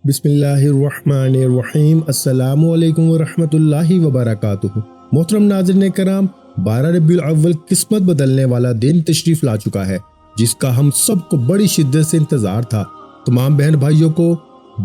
بسم اللہ الرحمن الرحیم۔ السلام علیکم ورحمۃ اللہ وبرکاتہ۔ محترم ناظرین کرام، 12 ربیع الاول قسمت بدلنے والا دن تشریف لا چکا ہے، جس کا ہم سب کو بڑی شدت سے انتظار تھا۔ تمام بہن بھائیوں کو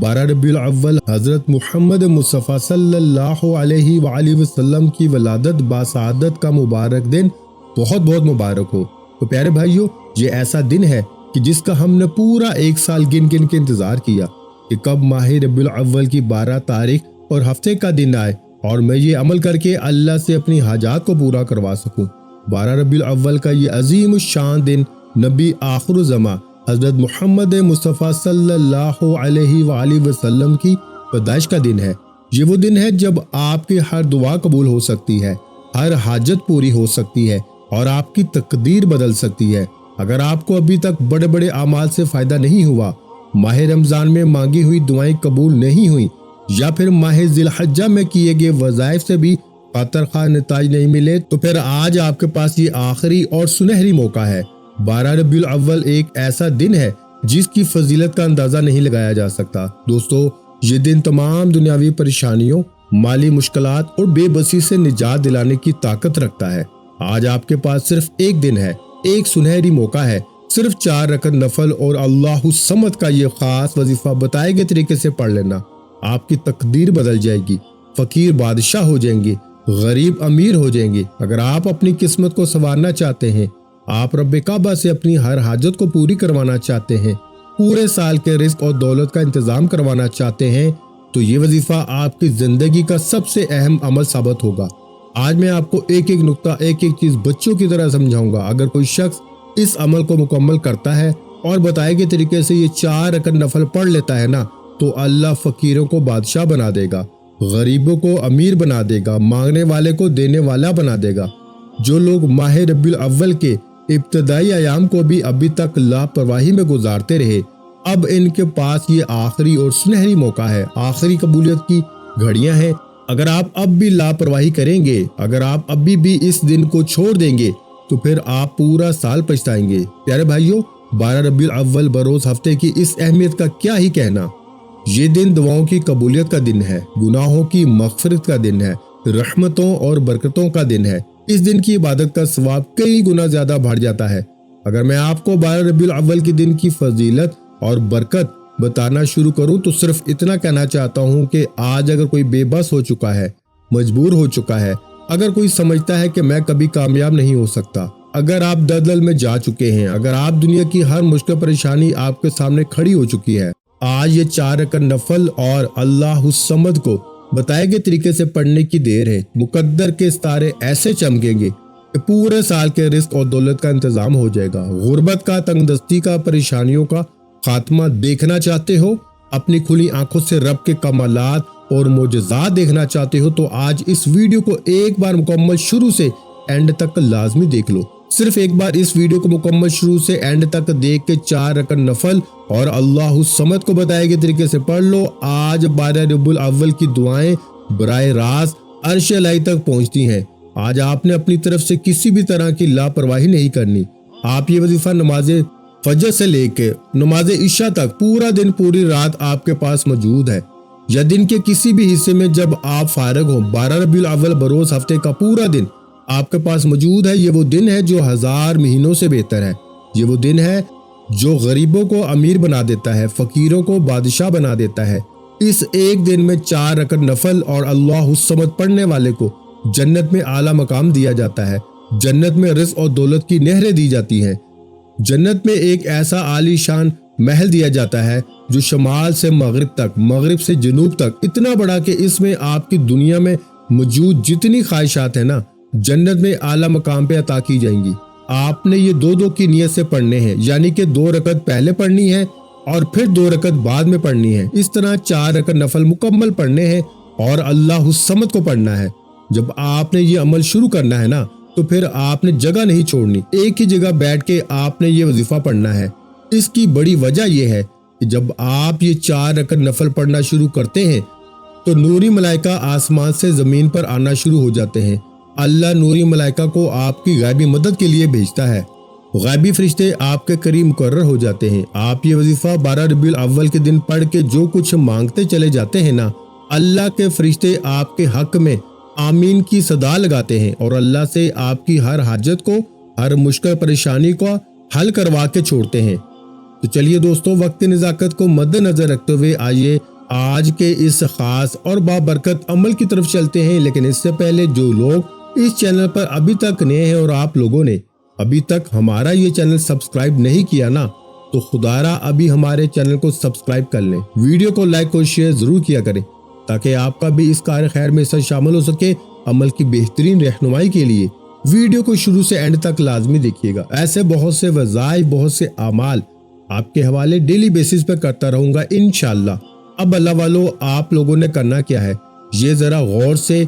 12 ربیع الاول حضرت محمد مصطفیٰ صلی اللہ علیہ وآلہ وسلم کی ولادت باسعادت کا مبارک دن بہت بہت مبارک ہو۔ تو پیارے بھائیوں، یہ ایسا دن ہے کہ جس کا ہم نے پورا ایک سال گن گن کے انتظار کیا کہ کب ماہ ربیع الاول کی 12 تاریخ اور ہفتے کا دن آئے اور میں یہ عمل کر کے اللہ سے اپنی حاجات کو پورا کروا سکوں۔ 12 ربیع الاول کا یہ عظیم الشان دن نبی آخر الزماں حضرت محمد مصطفیٰ صلی اللہ علیہ وآلہ وسلم کی پیدائش کا دن ہے۔ یہ وہ دن ہے جب آپ کی ہر دعا قبول ہو سکتی ہے، ہر حاجت پوری ہو سکتی ہے اور آپ کی تقدیر بدل سکتی ہے۔ اگر آپ کو ابھی تک بڑے بڑے اعمال سے فائدہ نہیں ہوا، ماہ رمضان میں مانگی ہوئی دعائیں قبول نہیں ہوئیں، یا پھر ماہ ذی الحجہ میں کیے گئے وظائف سے بھی خاطر خواہ نتائج نہیں ملے، تو پھر آج آپ کے پاس یہ آخری اور سنہری موقع ہے۔ 12 ربیع الاول ایک ایسا دن ہے جس کی فضیلت کا اندازہ نہیں لگایا جا سکتا۔ دوستو، یہ دن تمام دنیاوی پریشانیوں، مالی مشکلات اور بے بسی سے نجات دلانے کی طاقت رکھتا ہے۔ آج آپ کے پاس صرف ایک دن ہے، ایک سنہری موقع ہے۔ صرف 4 رکعت نفل اور اللہ الصمد کا یہ خاص وظیفہ بتائے گئے طریقے سے پڑھ لینا، آپ کی تقدیر بدل جائے گی، فقیر بادشاہ ہو جائیں گے، غریب امیر ہو جائیں گے۔ اگر آپ اپنی قسمت کو سنوارنا چاہتے ہیں، آپ رب کعبہ سے اپنی ہر حاجت کو پوری کروانا چاہتے ہیں، پورے سال کے رزق اور دولت کا انتظام کروانا چاہتے ہیں، تو یہ وظیفہ آپ کی زندگی کا سب سے اہم عمل ثابت ہوگا۔ آج میں آپ کو ایک ایک نقطہ، ایک ایک چیز بچوں کی طرح سمجھاؤں گا۔ اگر کوئی شخص اس عمل کو مکمل کرتا ہے اور بتائے گئے طریقے سے یہ 4 رکعت نفل پڑھ لیتا ہے نا، تو اللہ فقیروں کو بادشاہ بنا دے گا، غریبوں کو امیر بنا دے گا، مانگنے والے کو دینے والا بنا دے گا۔ جو لوگ ماہ ربیع الاول کے ابتدائی ایام کو بھی ابھی تک لاپرواہی میں گزارتے رہے، اب ان کے پاس یہ آخری اور سنہری موقع ہے، آخری قبولیت کی گھڑیاں ہیں۔ اگر آپ اب بھی لاپرواہی کریں گے، اگر آپ ابھی بھی اس دن کو چھوڑ دیں گے، تو پھر آپ پورا سال پچھتائیں گے۔ پیارے بھائیوں، 12 ربیع الاول بروز ہفتے کی اس اہمیت کا کیا ہی کہنا۔ یہ دن دعاؤں کی قبولیت کا دن ہے، گناہوں کی مغفرت کا دن ہے، رحمتوں اور برکتوں کا دن ہے۔ اس دن کی عبادت کا ثواب کئی گنا زیادہ بڑھ جاتا ہے۔ اگر میں آپ کو 12 ربیع الاول کے دن کی فضیلت اور برکت بتانا شروع کروں تو صرف اتنا کہنا چاہتا ہوں کہ آج اگر کوئی بے بس ہو چکا ہے، مجبور ہو چکا ہے، اگر کوئی سمجھتا ہے کہ میں کبھی کامیاب نہیں ہو سکتا، اگر آپ دلدل میں جا چکے ہیں، اگر آپ دنیا کی ہر مشکل پریشانی آپ کے سامنے کھڑی ہو چکی ہے، آج یہ 4 رکعت نفل اور اللہ الصمد کو بتائے گئے طریقے سے پڑھنے کی دیر ہے۔ مقدر کے ستارے ایسے چمکیں گے کہ پورے سال کے رزق اور دولت کا انتظام ہو جائے گا۔ غربت کا، تنگ دستی کا، پریشانیوں کا خاتمہ دیکھنا چاہتے ہو، اپنی کھلی آنکھوں سے رب کے کمالات اور معجزات دیکھنا چاہتے ہو، تو آج اس ویڈیو کو ایک بار مکمل شروع سے اینڈ تک لازمی دیکھ لو۔ صرف ایک بار اس ویڈیو کو مکمل شروع سے اینڈ تک دیکھ کے 4 رکعت نفل اور اللہ الصمد کو بتائے گئے طریقے سے پڑھ لو۔ آج 12 ربیع الاول کی دعائیں براہ راست عرش الہی تک پہنچتی ہیں۔ آج آپ نے اپنی طرف سے کسی بھی طرح کی لاپرواہی نہیں کرنی۔ آپ یہ وظیفہ نماز فجر سے لے کے نماز عشاء تک پورا دن، پوری رات آپ کے پاس موجود ہے، یا دن کے کسی بھی حصے میں جب آپ فارغ ہوں، 12 ربیع الاول بروز ہفتے کا پورا دن آپ کے پاس موجود ہے۔ یہ وہ دن ہے جو 1000 مہینوں سے بہتر ہے۔ یہ وہ دن ہے جو غریبوں کو امیر بنا دیتا ہے، فقیروں کو بادشاہ بنا دیتا ہے۔ اس ایک دن میں 4 رکعت نفل اور اللہ الصمد پڑھنے والے کو جنت میں اعلیٰ مقام دیا جاتا ہے، جنت میں رزق اور دولت کی نہریں دی جاتی ہیں، جنت میں ایک ایسا عالی شان محل دیا جاتا ہے جو شمال سے مغرب تک، مغرب سے جنوب تک اتنا بڑا کہ اس میں آپ کی دنیا میں موجود جتنی خواہشات ہیں نا، جنت میں اعلیٰ مقام پہ عطا کی جائیں گی۔ آپ نے یہ 2 کی نیت سے پڑھنے ہیں، یعنی کہ 2 رکعت پہلے پڑھنی ہے اور پھر 2 رکعت بعد میں پڑھنی ہے۔ اس طرح 4 رکعت نفل مکمل پڑھنے ہیں اور اللہ الصمد کو پڑھنا ہے۔ جب آپ نے یہ عمل شروع کرنا ہے نا، تو پھر آپ نے جگہ نہیں چھوڑنی، ایک ہی جگہ بیٹھ کے آپ نے یہ وظیفہ پڑھنا ہے۔ اس کی بڑی وجہ یہ ہے کہ جب آپ یہ 4 رکعت نفل پڑھنا شروع کرتے ہیں تو نوری ملائکہ آسمان سے زمین پر آنا شروع ہو جاتے ہیں۔ اللہ نوری ملائکہ کو آپ کی غیبی مدد کے لیے بھیجتا ہے۔ غیبی فرشتے آپ کے قریب مقرر ہو جاتے ہیں۔ آپ یہ وظیفہ 12 ربیع الاول کے دن پڑھ کے جو کچھ مانگتے چلے جاتے ہیں نا، اللہ کے فرشتے آپ کے حق میں آمین کی صدا لگاتے ہیں اور اللہ سے آپ کی ہر حاجت کو، ہر مشکل پریشانی کو حل کروا کے چھوڑتے ہیں۔ تو چلیے دوستو، وقت کی نزاکت کو مد نظر رکھتے ہوئے آئیے آج کے اس خاص اور بابرکت عمل کی طرف چلتے ہیں۔ لیکن اس سے پہلے جو لوگ اس چینل پر ابھی تک نئے ہیں اور آپ لوگوں نے ابھی تک ہمارا یہ چینل سبسکرائب نہیں کیا نا، تو خدا را ابھی ہمارے چینل کو سبسکرائب کر لیں، ویڈیو کو لائک اور شیئر ضرور کیا کریں تاکہ آپ کا بھی اس کار خیر میں حصہ شامل ہو سکے۔ عمل کی بہترین رہنمائی کے لیے ویڈیو کو شروع سے اینڈ تک لازمی دیکھیے گا۔ ایسے بہت سے وظائف، بہت سے اعمال آپ کے حوالے ڈیلی بیسس پہ کرتا رہوں گا انشاءاللہ۔ اب اللہ والو، آپ لوگوں نے کرنا کیا ہے یہ ذرا غور سے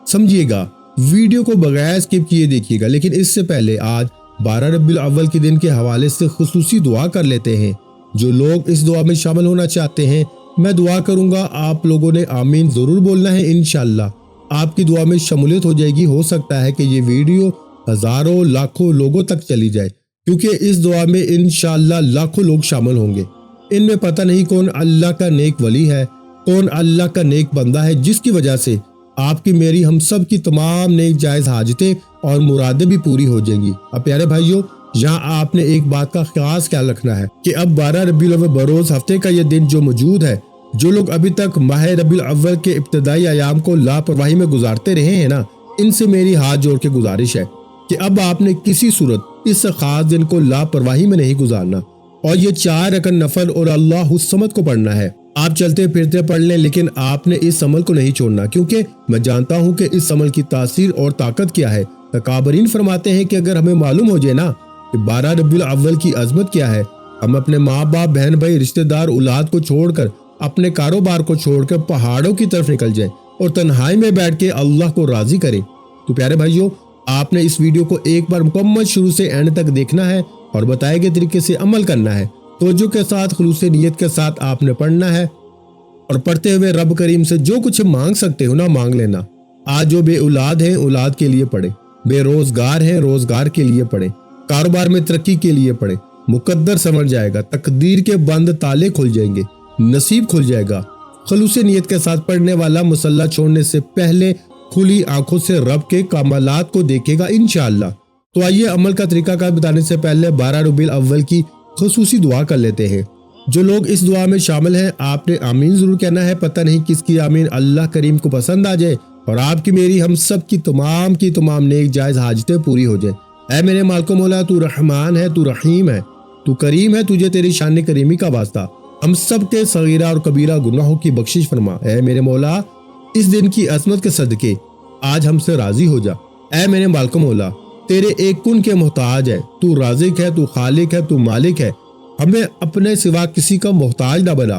سمجھیے گا، ویڈیو کو بغیر اسکپ کیے دیکھیے گا۔ لیکن اس سے پہلے آج 12 ربیع الاول کے دن کے حوالے سے خصوصی دعا کر لیتے ہیں۔ جو لوگ اس دعا میں شامل ہونا چاہتے ہیں، میں دعا کروں گا، آپ لوگوں نے آمین ضرور بولنا ہے انشاءاللہ۔ آپ کی دعا میں شمولیت ہو جائے گی۔ ہو سکتا ہے کہ یہ ویڈیو ہزاروں لاکھوں لوگوں تک چلی جائے، کیونکہ اس دعا میں انشاءاللہ لاکھوں لوگ شامل ہوں گے۔ ان میں پتہ نہیں کون اللہ کا نیک ولی ہے، کون اللہ کا نیک بندہ ہے، جس کی وجہ سے آپ کی، میری، ہم سب کی تمام نیک جائز حاجتیں اور مرادیں بھی پوری ہو جائیں گی۔ اب پیارے بھائیوں، یہاں آپ نے ایک بات کا خاص خیال رکھنا ہے کہ اب 12 ربیع الاول بروز ہفتے کا یہ دن جو موجود ہے، جو لوگ ابھی تک ماہ ربیع الاول کے ابتدائی ایام کو لاپرواہی میں گزارتے رہے ہیں نا، ان سے میری ہاتھ جوڑ کے گزارش ہے کہ اب آپ نے کسی صورت اس خاص دن کو لاپرواہی میں نہیں گزارنا، اور یہ 4 رکن نفل اور اللہ الصمد کو پڑھنا ہے۔ آپ چلتے پھرتے پڑھ لیں، لیکن آپ نے اس عمل کو نہیں چھوڑنا، کیونکہ میں جانتا ہوں کہ اس عمل کی تاثیر اور طاقت کیا ہے۔ تکابرین فرماتے ہیں کہ اگر ہمیں معلوم ہو جائے نا کہ 12 ربیع الاول کی عظمت کیا ہے، ہم اپنے ماں باپ، بہن بھائی، رشتہ دار، اولاد کو چھوڑ کر، اپنے کاروبار کو چھوڑ کر پہاڑوں کی طرف نکل جائیں اور تنہائی میں بیٹھ کے اللہ کو راضی کریں۔ تو پیارے بھائیوں، آپ نے اس ویڈیو کو ایک بار مکمل شروع سے اینڈ تک دیکھنا ہے اور بتائے گئے طریقے سے عمل کرنا ہے۔ توجہ کے ساتھ، خلوص نیت کے ساتھ آپ نے پڑھنا ہے اور پڑھتے ہوئے رب کریم سے جو کچھ مانگ سکتے ہو نا، مانگ لینا۔ آج جو بے اولاد ہیں، اولاد کے لیے پڑھیں، بے روزگار ہیں، روزگار کے لیے پڑھیں، کاروبار میں ترقی کے لیے پڑھیں، مقدر سمجھ جائے گا، تقدیر کے بند تالے کھل جائیں گے، نصیب کھل جائے گا۔ خلوص نیت کے ساتھ پڑھنے والا مصلی چھوڑنے سے پہلے کھلی آنکھوں سے رب کے کمالات کو دیکھے گا انشاءاللہ۔ تو آئیے عمل کا طریقہ کار بتانے سے پہلے 12 ربیع الاول کی خصوصی دعا کر لیتے ہیں۔ جو لوگ اس دعا میں شامل ہیں، آپ نے آمین ضرور کہنا ہے۔ پتہ نہیں کس کی آمین اللہ کریم کو پسند آ جائے اور آپ کی، میری، ہم سب کی تمام نیک جائز حاجتیں پوری ہو جائیں۔ اے میرے مالک و مولا، تو رحمان ہے، تو رحیم ہے، تو کریم ہے، تجھے تیری شان کریمی کا واسطہ ہم سب کے صغیرہ اور کبیرہ گناہوں کی بخشش فرما۔ اے میرے مولا، اس دن کی عظمت کے صدقے آج ہم سے راضی ہو جا۔ اے میرے مالک و مولا، تیرے ایک کن کے محتاج ہے، تو رازق ہے، تو خالق ہے، تو مالک ہے، ہمیں اپنے سوا کسی کا محتاج نہ بنا۔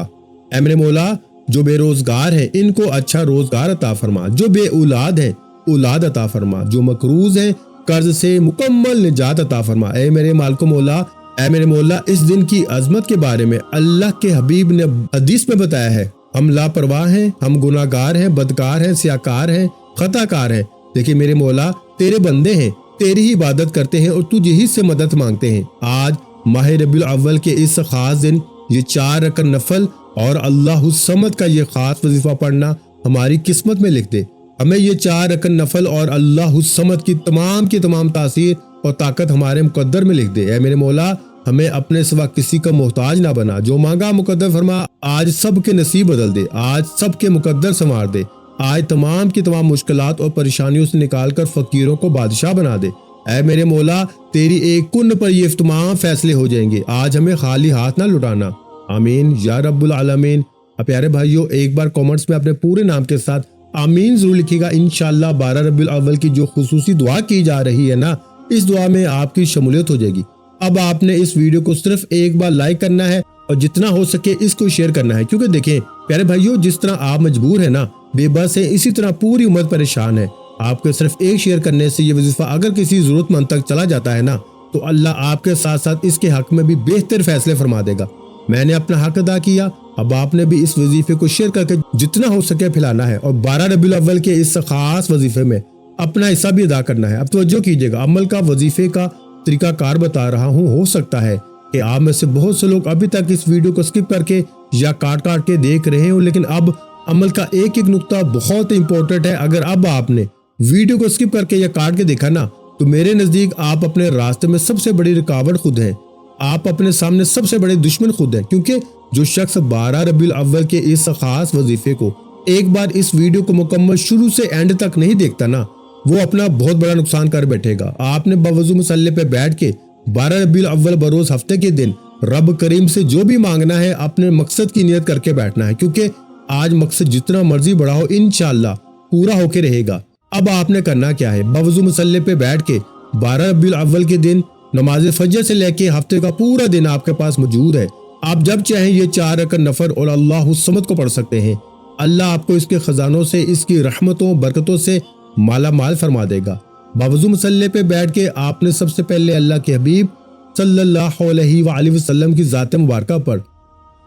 اے میرے مولا، جو بے روزگار ہیں ان کو اچھا روزگار عطا فرما، جو بے اولاد ہیں اولاد عطا فرما، جو مقروض ہیں قرض سے مکمل نجات عطا فرما۔ اے میرے مالک و مولا، اے میرے مولا، اس دن کی عظمت کے بارے میں اللہ کے حبیب نے حدیث میں بتایا ہے، ہم لاپرواہ ہیں، ہم گناہ گار ہیں، بدکار ہیں، سیاکار ہیں، خطا کار ہیں، لیکن میرے مولا تیرے بندے ہیں، تیری ہی عبادت کرتے ہیں اور تجھ ہی سے مدد مانگتے ہیں۔ آج ماہ ربیع الاول کے اس خاص دن یہ 4 رکن نفل اور اللہ الصمد کا یہ خاص وظیفہ پڑھنا ہماری قسمت میں لکھ دے۔ ہمیں یہ 4 رکن نفل اور اللہ الصمد کی تمام تاثیر اور طاقت ہمارے مقدر میں لکھ دے۔ اے میرے مولا، ہمیں اپنے سوا کسی کا محتاج نہ بنا، جو مانگا مقدر فرما، آج سب کے نصیب بدل دے، آج سب کے مقدر سنوار دے، آج تمام مشکلات اور پریشانیوں سے نکال کر فقیروں کو بادشاہ بنا دے۔ اے میرے مولا، تیری ایک کن پر یہ تمام فیصلے ہو جائیں گے، آج ہمیں خالی ہاتھ نہ لٹانا۔ آمین یا رب العالمین۔ اب پیارے بھائیوں، ایک بار کامنٹس میں اپنے پورے نام کے ساتھ آمین ضرور لکھیے گا انشاءاللہ۔ 12 ربیع الاول کی جو خصوصی دعا کی جا رہی ہے نا، اس دعا میں آپ کی شمولیت ہو جائے گی۔ اب آپ نے اس ویڈیو کو صرف ایک بار لائک کرنا ہے اور جتنا ہو سکے اس کو شیئر کرنا ہے، کیونکہ دیکھیں پیارے بھائیوں، جس طرح آپ مجبور ہیں نا، بے بس ہے، اسی طرح پوری امت پریشان ہے۔ آپ کے صرف ایک شیئر کرنے سے یہ وظیفہ اگر کسی ضرورت مند تک چلا جاتا ہے نا، تو اللہ آپ کے ساتھ ساتھ اس کے حق میں بھی بہتر فیصلے فرما دے گا۔ میں نے اپنا حق ادا کیا، اب آپ نے بھی اس وظیفے کو شیئر کر کے جتنا ہو سکے پھیلانا ہے اور 12 ربیع الاول کے اس خاص وظیفے میں اپنا حصہ بھی ادا کرنا ہے۔ اب توجہ کیجیے گا، عمل کا، وظیفے کا طریقہ کار بتا رہا ہوں۔ ہو سکتا ہے کہ آپ میں سے بہت سے لوگ ابھی تک اس ویڈیو کو سکپ کر کے یا کاٹ کے دیکھ رہے ہوں، لیکن اب عمل کا ایک نقطہ بہت امپورٹنٹ ہے۔ اگر اب آپ نے ویڈیو کو سکپ کر کے یا کاٹ کے دیکھا نا، تو میرے نزدیک آپ اپنے راستے میں سب سے بڑی رکاوٹ خود ہیں، آپ اپنے سامنے سب سے بڑے دشمن خود ہیں، کیونکہ جو شخص 12 ربیع الاول کے اس خاص وظیفے کو ایک بار اس ویڈیو کو مکمل شروع سے اینڈ تک نہیں دیکھتا نا، وہ اپنا بہت بڑا نقصان کر بیٹھے گا۔ آپ نے باوضو مصلی پہ بیٹھ کے 12 ربیع الاول بروز ہفتے کے دن رب کریم سے جو بھی مانگنا ہے اپنے مقصد کی نیت کر کے بیٹھنا ہے، کیونکہ آج مقصد جتنا مرضی بڑا ہو انشاءاللہ پورا ہو کے رہے گا۔ اب آپ نے کرنا کیا ہے؟ باوضو مصلی پہ بیٹھ کے 12 ربیع الاول کے دن نماز فجر سے لے کے ہفتے کا پورا دن آپ کے پاس موجود ہے۔ آپ جب چاہیں یہ 4 رکعت نفل اور اللہ الصمد کو پڑھ سکتے ہیں۔ اللہ آپ کو اس کے خزانوں سے، اس کی رحمتوں برکتوں سے مالا مال فرما دے گا۔ باوضو مصلی پہ بیٹھ کے آپ نے سب سے پہلے اللہ کے حبیب صلی اللہ علیہ وآلہ وسلم کی ذات مبارکہ پر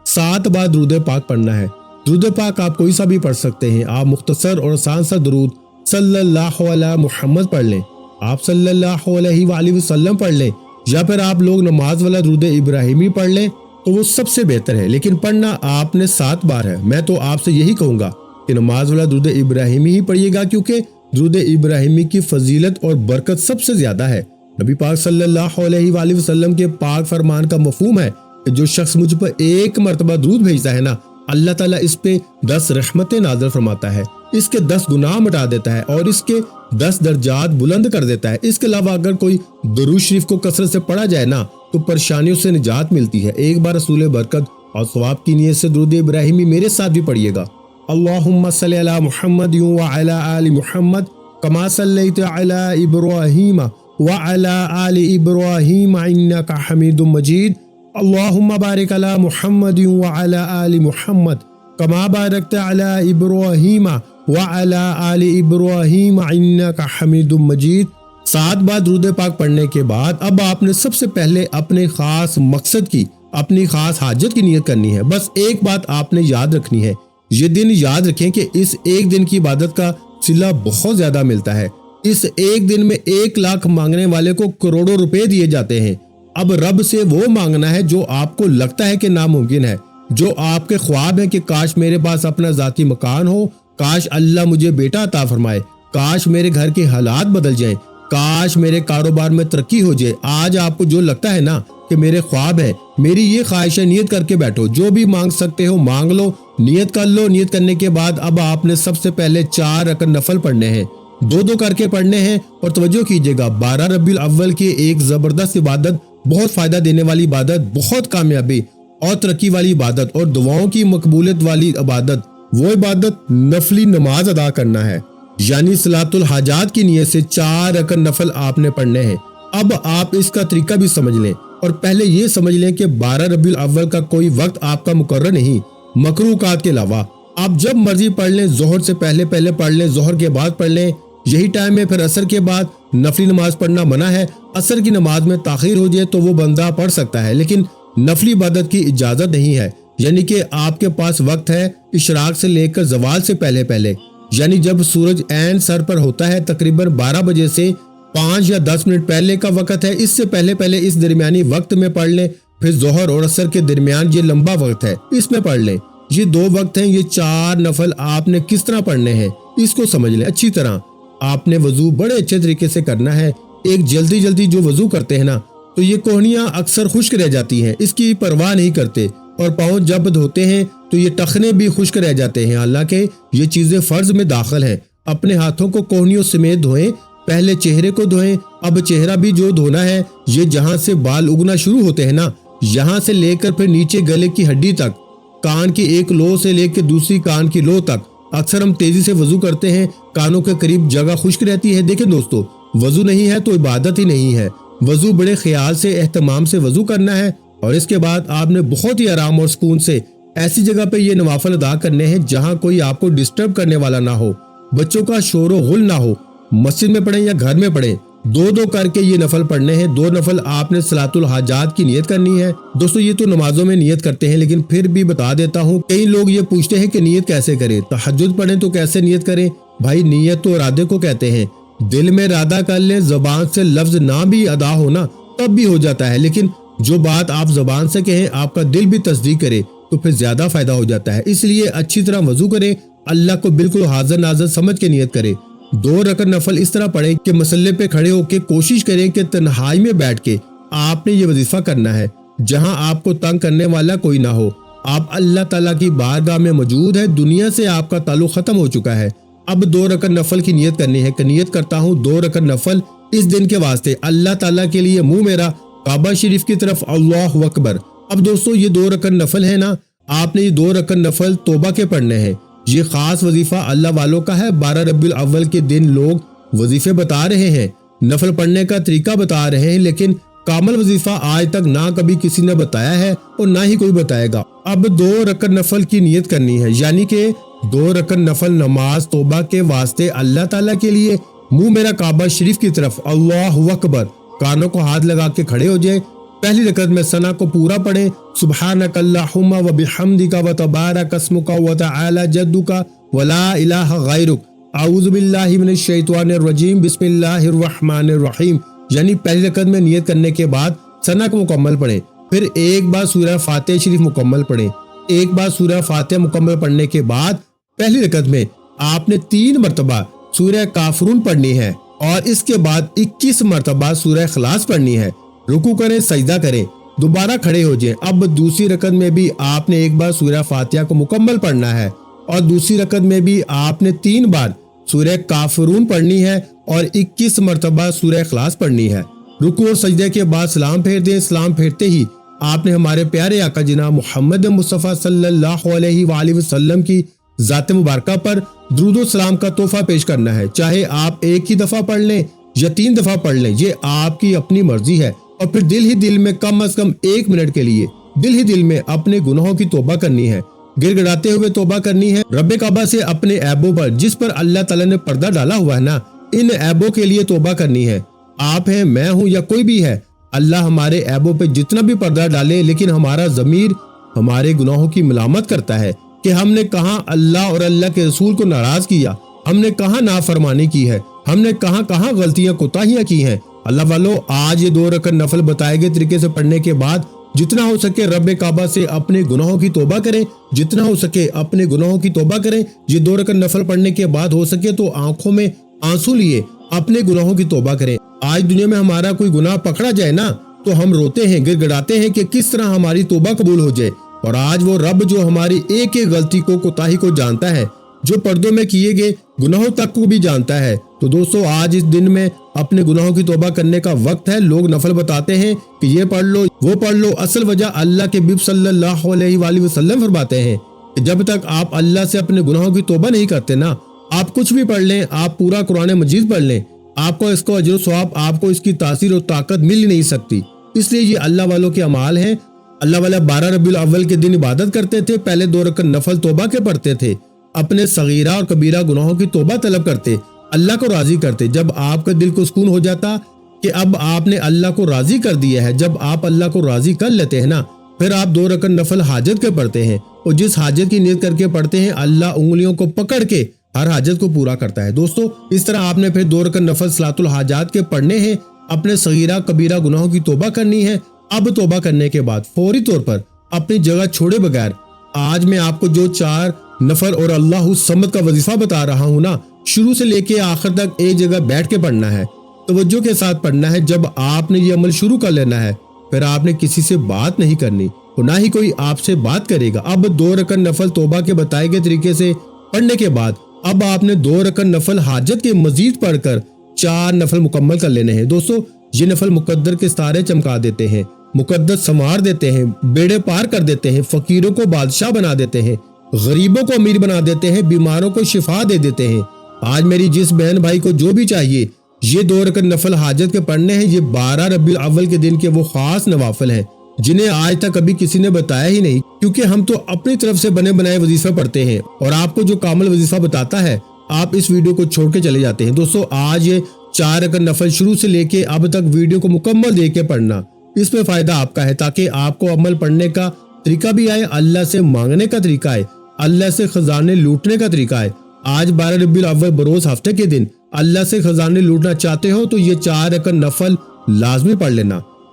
7 بار درود پاک پڑھنا ہے۔ درود پاک آپ کوئی سا بھی پڑھ سکتے ہیں۔ آپ مختصر اور آسان سا درود صلی اللہ علیہ محمد پڑھ لیں، آپ صلی اللہ علیہ وآلہ وسلم پڑھ لیں، یا پھر آپ لوگ نماز والا درود ابراہیمی پڑھ لیں تو وہ سب سے بہتر ہے، لیکن پڑھنا آپ نے 7 بار ہے۔ میں تو آپ سے یہی کہوں گا کہ نماز والا درود ابراہیمی ہی پڑھیے گا، کیونکہ درود ابراہیمی کی فضیلت اور برکت سب سے زیادہ ہے۔ نبی پاک صلی اللہ علیہ وآلہ وسلم کے پاک فرمان کا مفہوم ہے کہ جو شخص مجھ پر ایک مرتبہ درود بھیجتا ہے نا، اللہ تعالیٰ اس پہ 10 رحمتیں نازل فرماتا ہے، اس کے 10 گناہ مٹا دیتا ہے اور اس کے 10 درجات بلند کر دیتا ہے۔ اس کے علاوہ اگر کوئی درود شریف کو کثرت سے پڑھا جائے نا تو پریشانیوں سے نجات ملتی ہے۔ ایک بار رسول برکت اور ثواب کی نیت سے درود ابراہیمی میرے ساتھ بھی پڑھیے گا۔ اللہم صلی علی محمد وعلی آل محمد کما صلیت علی ابراہیم وعلی آل ابراہیم انک حمید مجید۔ اللہم بارک علی محمد وعلی آل محمد کما بارکت علی ابراہیم وعلی آل ابراہیم انک حمید مجید۔ 7 بار درود پاک پڑھنے کے بعد اب آپ نے سب سے پہلے اپنے خاص مقصد کی، اپنی خاص حاجت کی نیت کرنی ہے۔ بس ایک بات آپ نے یاد رکھنی ہے، یہ دن یاد رکھیں کہ اس ایک دن کی عبادت کا صلہ بہت زیادہ ملتا ہے۔ اس ایک دن میں 1 لاکھ مانگنے والے کو کروڑوں روپے دیے جاتے ہیں۔ اب رب سے وہ مانگنا ہے جو آپ کو لگتا ہے کہ ناممکن ہے، جو آپ کے خواب ہیں کہ کاش میرے پاس اپنا ذاتی مکان ہو، کاش اللہ مجھے بیٹا عطا فرمائے، کاش میرے گھر کے حالات بدل جائیں، کاش میرے کاروبار میں ترقی ہو جائے۔ آج آپ کو جو لگتا ہے نا کہ میرے خواب ہے، میری یہ خواہش ہے، نیت کر کے بیٹھو، جو بھی مانگ سکتے ہو مانگ لو، نیت کر لو۔ نیت کرنے کے بعد اب آپ نے سب سے پہلے 4 رکعت نفل پڑھنے ہیں، 2 کر کے پڑھنے ہیں۔ اور توجہ کیجیے گا، 12 ربیع الاول کی ایک زبردست عبادت، بہت فائدہ دینے والی عبادت، بہت کامیابی اور ترقی والی عبادت اور دعاؤں کی مقبولیت والی عبادت، وہ عبادت نفلی نماز ادا کرنا ہے، یعنی صلاۃ الحاجات کی نیت سے 4 رکعت نفل آپ نے پڑھنے ہیں۔ اب آپ اس کا طریقہ بھی سمجھ لیں، اور پہلے یہ سمجھ لیں کہ 12 ربیع الاول کا کوئی وقت آپ کا مقرر نہیں، مکروہ اوقات کے علاوہ آپ جب مرضی پڑھ لیں، ظہر سے پہلے پڑھ لیں، ظہر کے بعد پڑھ لیں، یہی ٹائم ہے۔ پھر عصر کے بعد نفلی نماز پڑھنا منع ہے، عصر کی نماز میں تاخیر ہو جائے تو وہ بندہ پڑھ سکتا ہے، لیکن نفلی عبادت کی اجازت نہیں ہے۔ یعنی کہ آپ کے پاس وقت ہے اشراق سے لے کر زوال سے پہلے، یعنی جب سورج عین سر پر ہوتا ہے تقریباً 12 بجے سے 5 یا 10 منٹ پہلے کا وقت ہے، اس سے پہلے اس درمیانی وقت میں پڑھ لیں۔ پھر ظہر اور عصر کے درمیان یہ لمبا وقت ہے، اس میں پڑھ لیں۔ یہ 2 وقت ہیں، یہ 4 نفل آپ نے کس طرح پڑھنے ہیں اس کو سمجھ لیں اچھی طرح۔ آپ نے وضو بڑے اچھے طریقے سے کرنا ہے۔ ایک جلدی جو وضو کرتے ہیں نا تو یہ کوہنیاں اکثر خشک رہ جاتی ہیں، اس کی پرواہ نہیں کرتے، اور پاؤں جب دھوتے ہیں تو یہ ٹخنے بھی خشک رہ جاتے ہیں، حالانکہ یہ چیزیں فرض میں داخل ہیں۔ اپنے ہاتھوں کو کوہنیوں سمیت دھوئیں، پہلے چہرے کو دھوئیں۔ اب چہرہ بھی جو دھونا ہے، یہ جہاں سے بال اگنا شروع ہوتے ہیں نا، یہاں سے لے کر پھر نیچے گلے کی ہڈی تک، کان کی ایک لو سے لے کے دوسری کان کی لو تک۔ اکثر ہم تیزی سے وضو کرتے ہیں، کانوں کے قریب جگہ خشک رہتی ہے۔ دیکھیں دوستو، وضو نہیں ہے تو عبادت ہی نہیں ہے۔ وضو بڑے خیال سے، اہتمام سے وضو کرنا ہے، اور اس کے بعد آپ نے بہت ہی آرام اور سکون سے ایسی جگہ پہ یہ نوافل ادا کرنے ہیں جہاں کوئی آپ کو ڈسٹرب کرنے والا نہ ہو، بچوں کا شور و غل نہ ہو۔ مسجد میں پڑھیں یا گھر میں پڑھیں، 2 کر کے یہ نفل پڑھنے ہیں۔ 2 نفل آپ نے صلاۃ الحاجات کی نیت کرنی ہے۔ دوستو یہ تو نمازوں میں نیت کرتے ہیں، لیکن پھر بھی بتا دیتا ہوں، کئی لوگ یہ پوچھتے ہیں کہ نیت کیسے کریں، تہجد پڑھیں تو کیسے نیت کریں؟ بھائی نیت تو ارادے کو کہتے ہیں، دل میں ارادہ کر لیں، زبان سے لفظ نہ بھی ادا ہونا تب بھی ہو جاتا ہے، لیکن جو بات آپ زبان سے کہیں آپ کا دل بھی تصدیق کرے تو پھر زیادہ فائدہ ہو جاتا ہے۔ اس لیے اچھی طرح وضو کریں، اللہ کو بالکل حاضر ناظر سمجھ کے نیت کریں۔ 2 رکعت نفل اس طرح پڑھیں کہ مصلی پہ کھڑے ہو کے کوشش کریں کہ تنہائی میں بیٹھ کے آپ نے یہ وظیفہ کرنا ہے، جہاں آپ کو تنگ کرنے والا کوئی نہ ہو۔ آپ اللہ تعالیٰ کی بارگاہ میں موجود ہے، دنیا سے آپ کا تعلق ختم ہو چکا ہے۔ اب 2 رکعت نفل کی نیت کرنی ہے کہ نیت کرتا ہوں 2 رکعت نفل اس دن کے واسطے، اللہ تعالیٰ کے لیے منہ میرا کعبہ شریف کی طرف، اللہ اکبر۔ اب دوستو یہ 2 رکعت نفل ہے نا، آپ نے یہ 2 رکعت نفل توبہ کے پڑھنے ہیں۔ یہ خاص وظیفہ اللہ والوں کا ہے۔ 12 ربیع الاول کے دن لوگ وظیفے بتا رہے ہیں، نفل پڑھنے کا طریقہ بتا رہے ہیں، لیکن کامل وظیفہ آج تک نہ کبھی کسی نے بتایا ہے اور نہ ہی کوئی بتائے گا۔ اب 2 رکعت نفل کی نیت کرنی ہے، یعنی کہ 2 رکعت نفل نماز توبہ کے واسطے اللہ تعالیٰ کے لیے، منہ میرا کعبہ شریف کی طرف، اللہ اکبر۔ کانوں کو ہاتھ لگا کے کھڑے ہو جائے۔ پہلی رکعت میں ثنا کو پورا پڑھیں، سبحانک اللہم و بحمدک و تبارک اسمک و تعالی جدک و لا الہ غیرک، اعوذ باللہ من الشیطان الرجیم، بسم اللہ الرحمن الرحیم۔ یعنی پہلی رکعت میں نیت کرنے کے بعد ثنا کو مکمل پڑھیں، پھر ایک بار سورہ فاتحہ شریف مکمل پڑھیں۔ ایک بار سورہ فاتحہ مکمل پڑھنے کے بعد پہلی رکعت میں آپ نے 3 مرتبہ سورہ کافرون پڑھنی ہے اور اس کے بعد 21 مرتبہ سورہ اخلاص پڑھنی ہے۔ رکوع کریں، سجدہ کریں، دوبارہ کھڑے ہو جائیں۔ اب دوسری رکعت میں بھی آپ نے ایک بار سورہ فاتحہ کو مکمل پڑھنا ہے اور دوسری رکعت میں بھی آپ نے 3 بار سورہ کافرون پڑھنی ہے اور 21 مرتبہ سورہ اخلاص پڑھنی ہے۔ رکوع اور سجدے کے بعد سلام پھیر دیں۔ سلام پھیرتے ہی آپ نے ہمارے پیارے آقا جناب محمد مصطفیٰ صلی اللہ علیہ وآلہ وسلم کی ذات مبارکہ پر درود و سلام کا تحفہ پیش کرنا ہے، چاہے آپ ایک ہی دفعہ پڑھ لیں یا 3 دفعہ پڑھ لیں، یہ آپ کی اپنی مرضی ہے۔ اور پھر دل ہی دل میں کم از کم 1 منٹ کے لیے دل ہی دل میں اپنے گناہوں کی توبہ کرنی ہے، گر گڑاتے ہوئے توبہ کرنی ہے رب کعبہ سے، اپنے عیبوں پر جس پر اللہ تعالیٰ نے پردہ ڈالا ہوا ہے نا، ان عیبوں کے لیے توبہ کرنی ہے۔ آپ ہیں، میں ہوں یا کوئی بھی ہے، اللہ ہمارے عیبوں پہ جتنا بھی پردہ ڈالے، لیکن ہمارا ضمیر ہمارے گناہوں کی ملامت کرتا ہے کہ ہم نے کہاں اللہ اور اللہ کے رسول کو ناراض کیا، ہم نے کہاں نافرمانی کی ہے، ہم نے کہاں غلطیاں کوتاہیاں کی ہیں۔ اللہ والو، آج یہ 2 رکعت نفل بتائے گئے طریقے سے پڑھنے کے بعد جتنا ہو سکے رب کعبہ سے اپنے گناہوں کی توبہ کریں، جتنا ہو سکے اپنے گناہوں کی توبہ کریں۔ یہ 2 رکعت نفل پڑھنے کے بعد ہو سکے تو آنکھوں میں آنسو لیے اپنے گناہوں کی توبہ کریں۔ آج دنیا میں ہمارا کوئی گناہ پکڑا جائے نا تو ہم روتے ہیں، گر گڑاتے ہیں کہ کس طرح ہماری توبہ قبول ہو جائے، اور آج وہ رب جو ہماری ایک ایک غلطی کو، کوتاہی کو جانتا ہے، جو پردوں میں کیے گئے گناہوں تک کو بھی جانتا ہے، تو دوستو آج اس دن میں اپنے گناہوں کی توبہ کرنے کا وقت ہے۔ لوگ نفل بتاتے ہیں کہ یہ پڑھ لو، وہ پڑھ لو، اصل وجہ اللہ کے حبیب صلی اللہ علیہ وآلہ وسلم فرماتے ہیں کہ جب تک آپ اللہ سے اپنے گناہوں کی توبہ نہیں کرتے نا، آپ کچھ بھی پڑھ لیں، آپ پورا قرآن مجید پڑھ لیں، آپ کو اس کو اجر و ثواب، آپ کو اس کی تاثیر اور طاقت مل ہی نہیں سکتی۔ اس لیے یہ اللہ والوں کے اعمال ہیں۔ اللہ والے 12 ربیع الاول کے دن عبادت کرتے تھے، پہلے 2 رکعت نفل توبہ کے پڑھتے تھے، اپنے صغیرہ اور کبیرہ گناہوں کی توبہ طلب کرتے، اللہ کو راضی کرتے۔ جب آپ کا دل کو سکون ہو جاتا کہ اب آپ نے اللہ کو راضی کر دیا ہے، جب آپ اللہ کو راضی کر لیتے ہیں نا، پھر آپ 2 رکعت نفل حاجت کے پڑھتے ہیں، اور جس حاجت کی نیت کر کے پڑھتے ہیں اللہ انگلیوں کو پکڑ کے ہر حاجت کو پورا کرتا ہے۔ دوستو اس طرح آپ نے پھر 2 رکعت نفل صلاۃ الحاجات کے پڑھنے ہیں، اپنے صغیرہ کبیرہ گناہوں کی توبہ کرنی ہے۔ اب توبہ کرنے کے بعد فوری طور پر اپنی جگہ چھوڑے بغیر آج میں آپ کو جو 4 نفل اور اللہ الصمد کا وظیفہ بتا رہا ہوں نا، شروع سے لے کے آخر تک ایک جگہ بیٹھ کے پڑھنا ہے، توجہ کے ساتھ پڑھنا ہے۔ جب آپ نے یہ عمل شروع کر لینا ہے، پھر آپ نے کسی سے بات نہیں کرنی اور نہ ہی کوئی آپ سے بات کرے گا۔ اب 2 رکعت نفل توبہ کے بتائے گئے طریقے سے پڑھنے کے بعد اب آپ نے 2 رکعت نفل حاجت کے مزید پڑھ کر 4 نفل مکمل کر لینے ہیں۔ دوستو یہ نفل مقدر کے ستارے چمکا دیتے ہیں، مقدس سنوار دیتے ہیں، بیڑے پار کر دیتے ہیں، فقیروں کو بادشاہ بنا دیتے ہیں، غریبوں کو امیر بنا دیتے ہیں، بیماروں کو شفا دے دیتے ہیں۔ آج میری جس بہن بھائی کو جو بھی چاہیے، یہ 2 رکعت نفل حاجت کے پڑھنے ہیں۔ یہ 12 ربیع الاول کے دن کے وہ خاص نوافل ہیں جنہیں آج تک کبھی کسی نے بتایا ہی نہیں، کیونکہ ہم تو اپنی طرف سے بنے بنائے وظیفے پڑھتے ہیں، اور آپ کو جو کامل وظیفہ بتاتا ہے آپ اس ویڈیو کو چھوڑ کے چلے جاتے ہیں۔ دوستو آج یہ 4 رکعت نفل شروع سے لے کے اب تک ویڈیو کو مکمل دیکھ کے پڑھنا، اس میں فائدہ آپ کا ہے، تاکہ آپ کو عمل پڑھنے کا طریقہ بھی آئے، اللہ سے مانگنے کا طریقہ آئے، اللہ سے خزانے لوٹنے کا طریقہ ہے۔ آج 12 ربیع الاول بروز ہفتے کے دن اللہ سے خزانے لوٹنا چاہتے ہو تو یہ 4 رکعت نفل لازمی پڑھ لینا۔